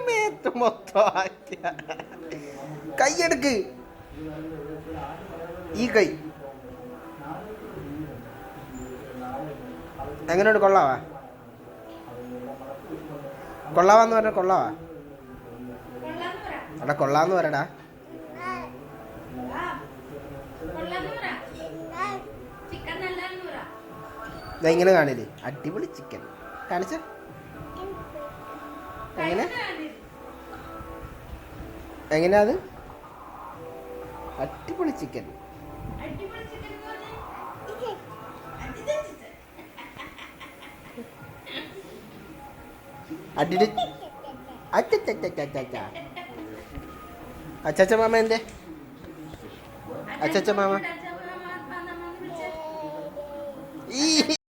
മേത്ത് മൊത്തം കൈയെടുക്ക്. ഈ കൈ എങ്ങനെയുണ്ട്? കൊള്ളാവാ? കൊള്ളാവാന്ന് പറഞ്ഞ കൊള്ളാവാ? എടാ കൊള്ളാന്ന് പറയടാ. ഇങ്ങനെ കാണില്ലേ? അടിപൊളി ചിക്കൻ കാണിച്ച എങ്ങനെയാ അത്? അടിപൊളി ചിക്കൻ. അച്ചച്ച മാമ എന്തേ? അച്ചച്ച മാമ